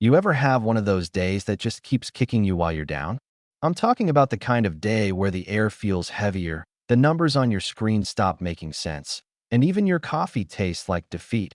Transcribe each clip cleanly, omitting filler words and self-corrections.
You ever have one of those days that just keeps kicking you while you're down? I'm talking about the kind of day where the air feels heavier, the numbers on your screen stop making sense, and even your coffee tastes like defeat.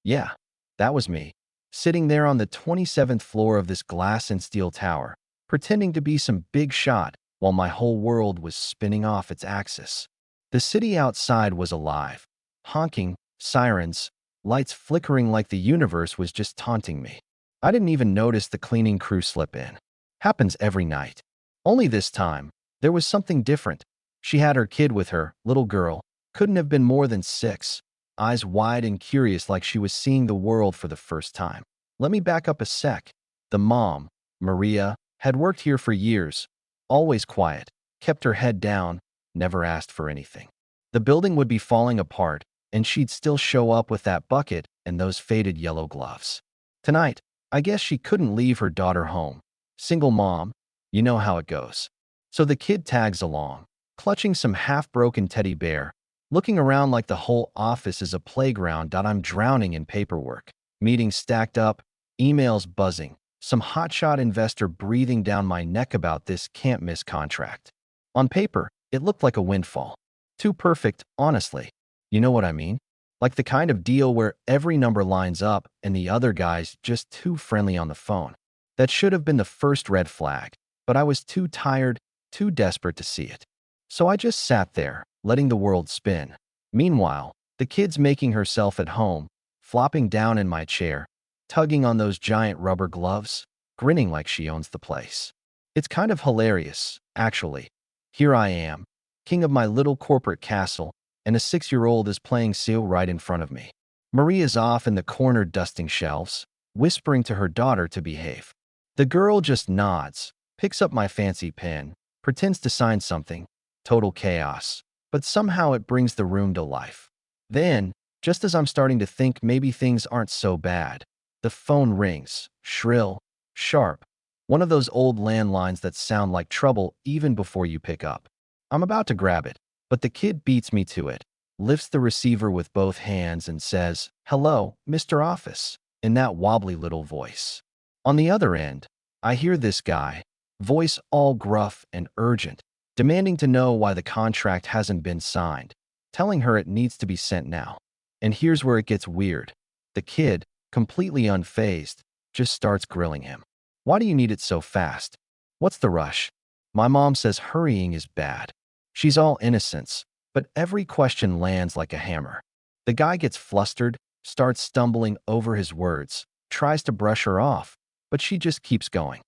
Yeah, that was me, sitting there on the 27th floor of this glass and steel tower, pretending to be some big shot while my whole world was spinning off its axis. The city outside was alive, honking, sirens, lights flickering like the universe was just taunting me. I didn't even notice the cleaning crew slip in. Happens every night. Only this time, there was something different. She had her kid with her, little girl, couldn't have been more than 6, eyes wide and curious like she was seeing the world for the first time. Let me back up a sec. The mom, Maria, had worked here for years, always quiet, kept her head down, never asked for anything. The building would be falling apart, and she'd still show up with that bucket and those faded yellow gloves. Tonight, I guess she couldn't leave her daughter home. Single mom, you know how it goes. So the kid tags along, clutching some half-broken teddy bear, looking around like the whole office is a playground. I'm drowning in paperwork, meetings stacked up, emails buzzing, some hotshot investor breathing down my neck about this can't-miss contract. On paper, it looked like a windfall. Too perfect, honestly. You know what I mean? Like the kind of deal where every number lines up and the other guy's just too friendly on the phone. That should have been the first red flag, but I was too tired, too desperate to see it. So I just sat there, letting the world spin. Meanwhile, the kid's making herself at home, flopping down in my chair, tugging on those giant rubber gloves, grinning like she owns the place. It's kind of hilarious, actually. Here I am, king of my little corporate castle, and a 6-year-old is playing seal right in front of me. Maria's off in the corner dusting shelves, whispering to her daughter to behave. The girl just nods, picks up my fancy pen, pretends to sign something. Total chaos. But somehow it brings the room to life. Then, just as I'm starting to think maybe things aren't so bad, the phone rings, shrill, sharp. One of those old landlines that sound like trouble even before you pick up. I'm about to grab it, but the kid beats me to it, lifts the receiver with both hands and says, "Hello, Mr. Office," in that wobbly little voice. On the other end, I hear this guy, voice all gruff and urgent, demanding to know why the contract hasn't been signed, telling her it needs to be sent now. And here's where it gets weird. The kid, completely unfazed, just starts grilling him. "Why do you need it so fast? What's the rush?" My mom says hurrying is bad. She's all innocence, but every question lands like a hammer. The guy gets flustered, starts stumbling over his words, tries to brush her off, but she just keeps going.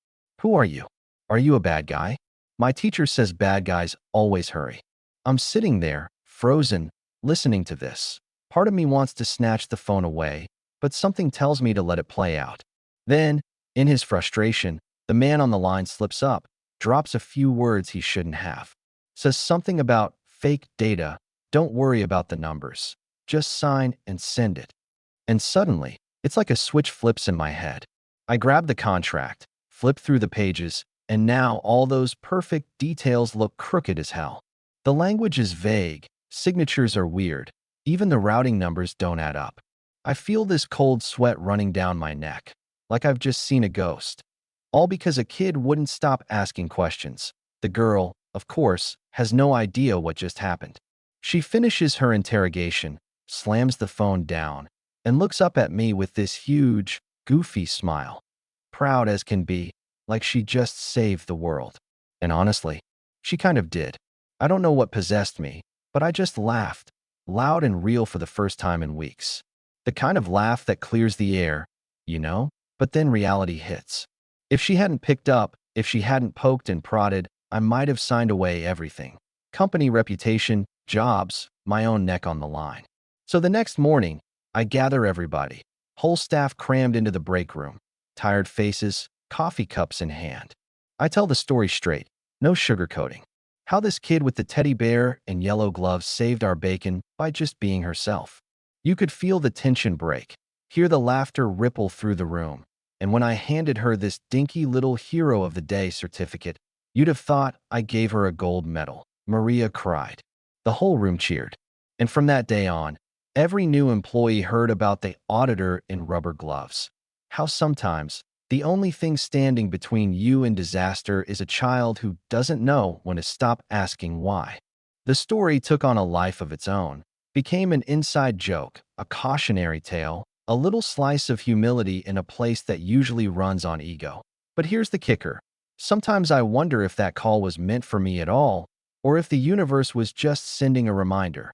"Who are you? Are you a bad guy? My teacher says bad guys always hurry." I'm sitting there, frozen, listening to this. Part of me wants to snatch the phone away, but something tells me to let it play out. Then, in his frustration, the man on the line slips up, drops a few words he shouldn't have. Says something about fake data, don't worry about the numbers. Just sign and send it. And suddenly, it's like a switch flips in my head. I grab the contract, flip through the pages, and now all those perfect details look crooked as hell. The language is vague, signatures are weird, even the routing numbers don't add up. I feel this cold sweat running down my neck, like I've just seen a ghost. All because a kid wouldn't stop asking questions. The girl, of course, has no idea what just happened. She finishes her interrogation, slams the phone down, and looks up at me with this huge, goofy smile. Proud as can be, like she just saved the world. And honestly, she kind of did. I don't know what possessed me, but I just laughed, loud and real for the first time in weeks. The kind of laugh that clears the air, you know? But then reality hits. If she hadn't picked up, if she hadn't poked and prodded, I might have signed away everything. Company reputation, jobs, my own neck on the line. So the next morning, I gather everybody, whole staff crammed into the break room, tired faces, coffee cups in hand. I tell the story straight, no sugarcoating. How this kid with the teddy bear and yellow gloves saved our bacon by just being herself. You could feel the tension break, hear the laughter ripple through the room. And when I handed her this dinky little hero of the day certificate, you'd have thought I gave her a gold medal. Maria cried. The whole room cheered. And from that day on, every new employee heard about the auditor in rubber gloves. How sometimes, The only thing standing between you and disaster is a child who doesn't know when to stop asking why. The story took on a life of its own, became an inside joke, a cautionary tale, a little slice of humility in a place that usually runs on ego. But here's the kicker. Sometimes I wonder if that call was meant for me at all, or if the universe was just sending a reminder.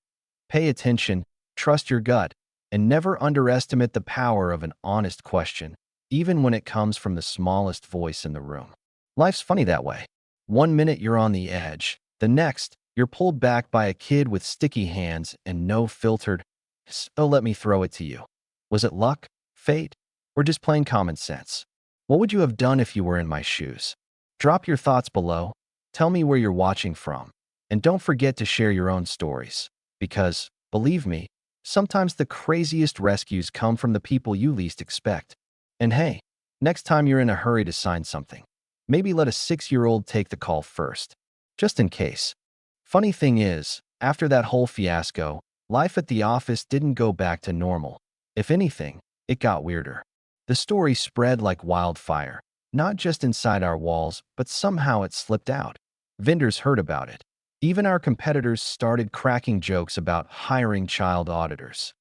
Pay attention, trust your gut, and never underestimate the power of an honest question, even when it comes from the smallest voice in the room. Life's funny that way. One minute you're on the edge, the next, you're pulled back by a kid with sticky hands and no filtered, "So let me throw it to you." Was it luck, fate, or just plain common sense? What would you have done if you were in my shoes? Drop your thoughts below, tell me where you're watching from, and don't forget to share your own stories. Because, believe me, sometimes the craziest rescues come from the people you least expect. And hey, next time you're in a hurry to sign something, maybe let a 6-year-old take the call first, just in case. Funny thing is, after that whole fiasco, life at the office didn't go back to normal. If anything, it got weirder. The story spread like wildfire, not just inside our walls, but somehow it slipped out. Vendors heard about it. Even our competitors started cracking jokes about hiring child auditors.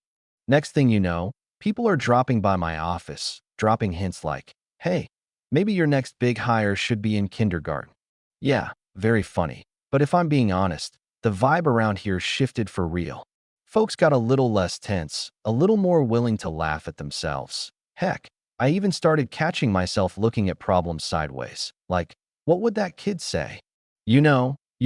Next thing you know, people are dropping by my office, dropping hints like, "Hey, maybe your next big hire should be in kindergarten." Yeah, very funny. But if I'm being honest, the vibe around here shifted for real. Folks got a little less tense, a little more willing to laugh at themselves. Heck, I even started catching myself looking at problems sideways. Like, what would that kid say? You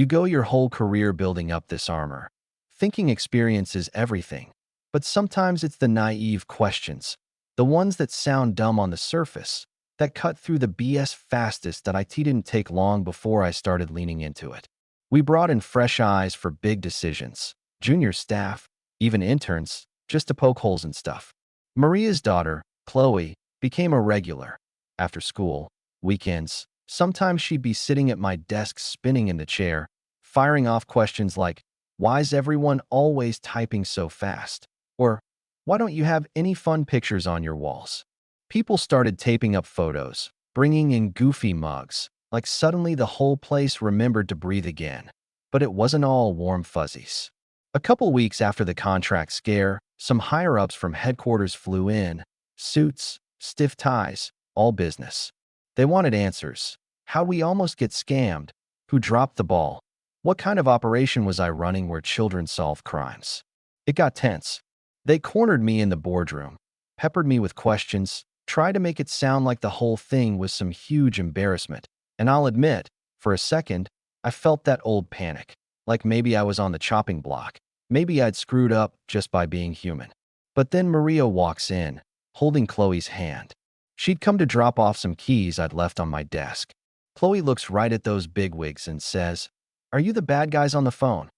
go your whole career building up this armor, thinking experience is everything. But sometimes it's the naive questions, the ones that sound dumb on the surface, that cut through the BS fastest that IT didn't take long before I started leaning into it. We brought in fresh eyes for big decisions, junior staff, even interns, just to poke holes in stuff. Maria's daughter, Chloe, became a regular. After school, weekends, sometimes she'd be sitting at my desk spinning in the chair, firing off questions like, "Why's everyone always typing so fast?" Or, "Why don't you have any fun pictures on your walls?" People started taping up photos, bringing in goofy mugs, like suddenly the whole place remembered to breathe again. But it wasn't all warm fuzzies. A couple weeks after the contract scare, some higher-ups from headquarters flew in, suits, stiff ties, all business. They wanted answers. How'd we almost get scammed? Who dropped the ball? What kind of operation was I running where children solve crimes? It got tense. They cornered me in the boardroom, peppered me with questions, tried to make it sound like the whole thing was some huge embarrassment. And I'll admit, for a second, I felt that old panic, like maybe I was on the chopping block. Maybe I'd screwed up just by being human. But then Maria walks in, holding Chloe's hand. She'd come to drop off some keys I'd left on my desk. Chloe looks right at those bigwigs and says, "Are you the bad guys on the phone?"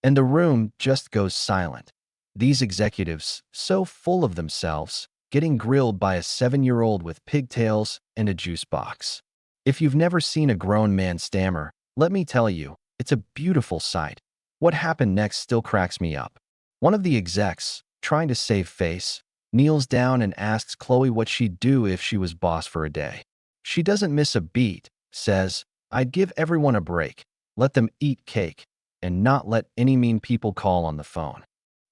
And the room just goes silent. These executives, so full of themselves, getting grilled by a 7-year-old with pigtails and a juice box. If you've never seen a grown man stammer, let me tell you, it's a beautiful sight. What happened next still cracks me up. One of the execs, trying to save face, kneels down and asks Chloe what she'd do if she was boss for a day. She doesn't miss a beat, says, "I'd give everyone a break, let them eat cake, and not let any mean people call on the phone."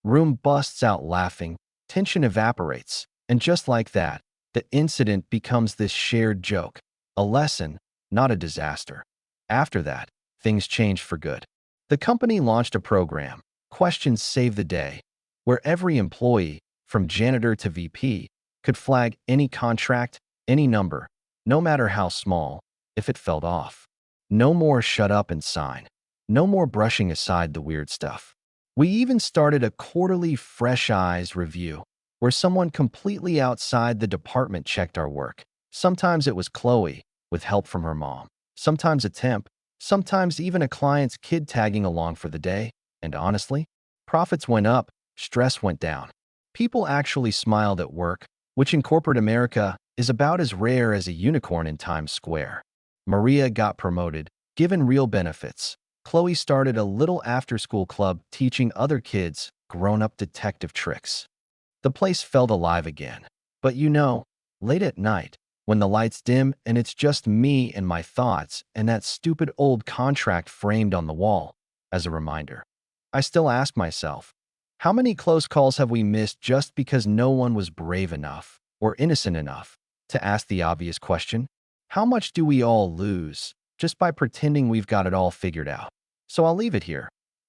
Room busts out laughing, tension evaporates, and just like that, the incident becomes this shared joke, a lesson, not a disaster. After that, things changed for good. The company launched a program, Questions Save the Day, where every employee, from janitor to VP, could flag any contract, any number, no matter how small, if it felt off. No more shut up and sign. No more brushing aside the weird stuff. We even started a quarterly Fresh Eyes review, where someone completely outside the department checked our work. Sometimes it was Chloe, with help from her mom. Sometimes a temp. Sometimes even a client's kid tagging along for the day. And honestly, profits went up, stress went down. People actually smiled at work, which in corporate America is about as rare as a unicorn in Times Square. Maria got promoted, given real benefits. Chloe started a little after-school club teaching other kids grown-up detective tricks. The place felt alive again. But late at night, when the lights dim and it's just me and my thoughts and that stupid old contract framed on the wall as a reminder. I still ask myself, how many close calls have we missed just because no one was brave enough or innocent enough to ask the obvious question? How much do we all lose just by pretending we've got it all figured out? So I'll leave it here.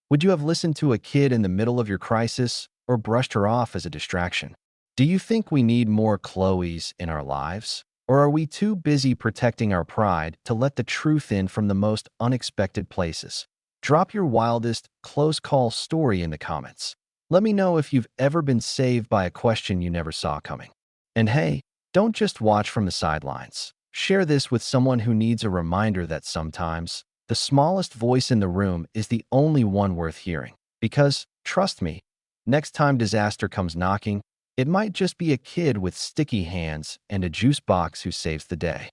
Would you have listened to a kid in the middle of your crisis or brushed her off as a distraction? Do you think we need more Chloes in our lives? Or are we too busy protecting our pride to let the truth in from the most unexpected places? Drop your wildest close call story in the comments. Let me know if you've ever been saved by a question you never saw coming. And hey, don't just watch from the sidelines. Share this with someone who needs a reminder that sometimes the smallest voice in the room is the only one worth hearing. Because, trust me, next time disaster comes knocking, it might just be a kid with sticky hands and a juice box who saves the day.